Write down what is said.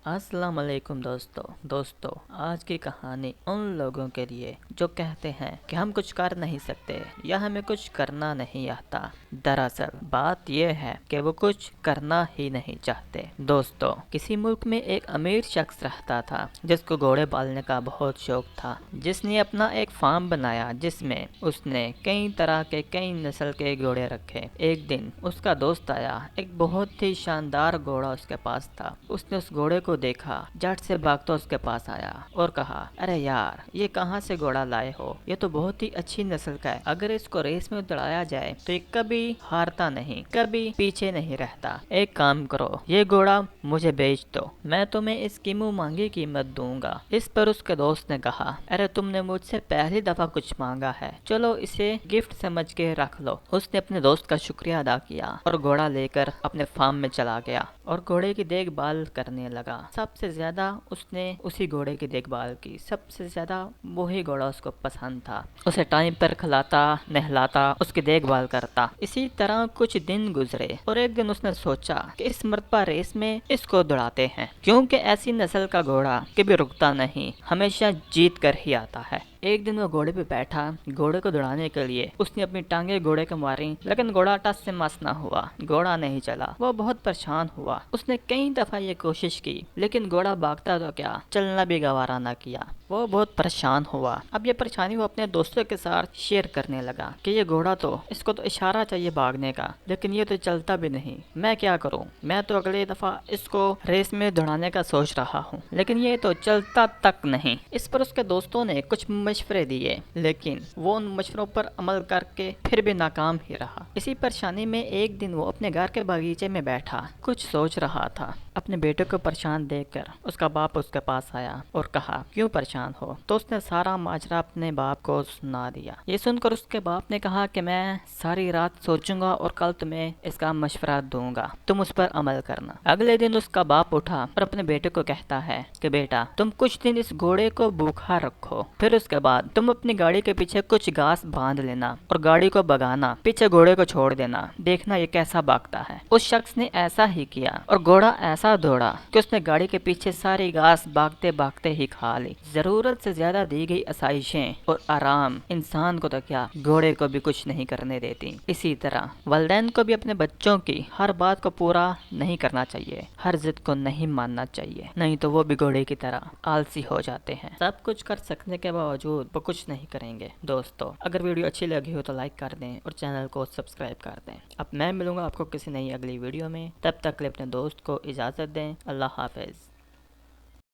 السلام علیکم دوستو آج کی کہانی ان لوگوں کے لیے جو کہتے ہیں کہ ہم کچھ کر نہیں سکتے یا ہمیں کچھ کرنا نہیں آتا۔ دراصل بات یہ ہے کہ وہ کچھ کرنا ہی نہیں چاہتے۔ دوستو، کسی ملک میں ایک امیر شخص رہتا تھا جس کو گھوڑے پالنے کا بہت شوق تھا، جس نے اپنا ایک فارم بنایا جس میں اس نے کئی طرح کے کئی نسل کے گھوڑے رکھے۔ ایک دن اس کا دوست آیا، ایک بہت ہی شاندار گھوڑا اس کے پاس تھا۔ اس نے اس گھوڑے کو دیکھا، جھٹ سے بھاگتا اس کے پاس آیا اور کہا، ارے یار، یہ کہاں سے گھوڑا لائے ہو؟ یہ تو بہت ہی اچھی نسل کا ہے، اگر اس کو ریس میں دوڑایا جائے تو یہ کبھی ہارتا نہیں، کبھی پیچھے نہیں رہتا۔ ایک کام کرو، یہ گھوڑا مجھے بیچ دو، میں تمہیں اس کی منہ مانگی قیمت دوں گا۔ اس پر اس کے دوست نے کہا، ارے تم نے مجھ سے پہلی دفعہ کچھ مانگا ہے، چلو اسے گفٹ سمجھ کے رکھ لو۔ اس نے اپنے دوست کا شکریہ ادا کیا اور گھوڑا لے کر اپنے فارم میں چلا گیا اور گھوڑے کی دیکھ بھال کرنے لگا۔ سب سے زیادہ اس نے اسی گھوڑے کی دیکھ بھال کی، سب سے زیادہ وہی گھوڑا اس کو پسند تھا۔ اسے ٹائم پر کھلاتا، نہلاتا، اس کی دیکھ بھال کرتا۔ اسی طرح کچھ دن گزرے اور ایک دن اس نے سوچا کہ اس مرتبہ ریس میں اس کو دوڑاتے ہیں، کیونکہ ایسی نسل کا گھوڑا کبھی رکتا نہیں، ہمیشہ جیت کر ہی آتا ہے۔ ایک دن وہ گھوڑے پہ بیٹھا، گھوڑے کو دوڑانے کے لیے اس نے اپنی ٹانگیں گھوڑے کو ماری، لیکن گھوڑا ٹس سے مس نہ ہوا، گھوڑا نہیں چلا۔ وہ بہت پریشان ہوا، اس نے کئی دفعہ یہ کوشش کی لیکن گھوڑا بھاگتا تو کیا، چلنا بھی گوارا نہ کیا۔ وہ بہت پریشان ہوا۔ اب یہ پریشانی وہ اپنے دوستوں کے ساتھ شیئر کرنے لگا کہ یہ گھوڑا تو، اس کو تو اشارہ چاہیے بھاگنے کا، لیکن یہ تو چلتا بھی نہیں، میں کیا کروں؟ میں تو اگلی دفعہ اس کو ریس میں دوڑانے کا سوچ رہا ہوں، لیکن یہ تو چلتا تک نہیں۔ اس پر اس کے دوستوں نے کچھ مشورے دیے، لیکن وہ ان مشوروں پر عمل کر کے پھر بھی ناکام ہی رہا۔ اسی پریشانی میں ایک دن وہ اپنے گھر کے باغیچے میں بیٹھا، کچھ سوچ رہا تھا۔ اپنے بیٹے کو پریشان دیکھ کر اس کا باپ اس کے پاس آیا اور کہا، کیوں پریشان ہو؟ تو اس نے سارا ماجرا اپنے باپ کو سنا دیا۔ یہ سن کر اس کے باپ نے کہا کہ میں ساری رات سوچوں گا اور کل تمہیں اس کا مشورہ دوں گا، تم اس پر عمل کرنا۔ اگلے دن اس کا باپ اٹھا اور اپنے بیٹے کو کہتا ہے کہ بیٹا، تم کچھ دن اس گھوڑے کو بھوکا رکھو، پھر اس کے بعد تم اپنی گاڑی کے پیچھے کچھ گھاس باندھ لینا اور گاڑی کو بھگانا، پیچھے گھوڑے کو چھوڑ دینا، دیکھنا یہ کیسا بھاگتا ہے۔ اس شخص نے ایسا ہی کیا اور گھوڑا ایسا دوڑا کہ اس نے گاڑی کے پیچھے ساری گھاس بھاگتے بھاگتے ہی کھا لی۔ ضرورت سے زیادہ دی گئی آسائشیں اور آرام انسان کو تو کیا، گھوڑے کو بھی کچھ نہیں کرنے دیتی۔ اسی طرح والدین کو بھی اپنے بچوں کی ہر بات کو پورا نہیں کرنا چاہیے، ہر ضد کو نہیں ماننا چاہیے، نہیں تو وہ بھی گھوڑے کی طرح آلسی ہو جاتے ہیں۔ سب کچھ کر سکنے کے باوجود وہ کچھ نہیں کریں گے۔ دوستو، اگر ویڈیو اچھی لگی ہو تو لائک کر دیں اور چینل کو سبسکرائب کر دیں۔ اب میں ملوں گا آپ کو کسی نئی اگلی ویڈیو میں، تب تک کے لیے اپنے دوست کو اجازت دیں۔ اللہ حافظ۔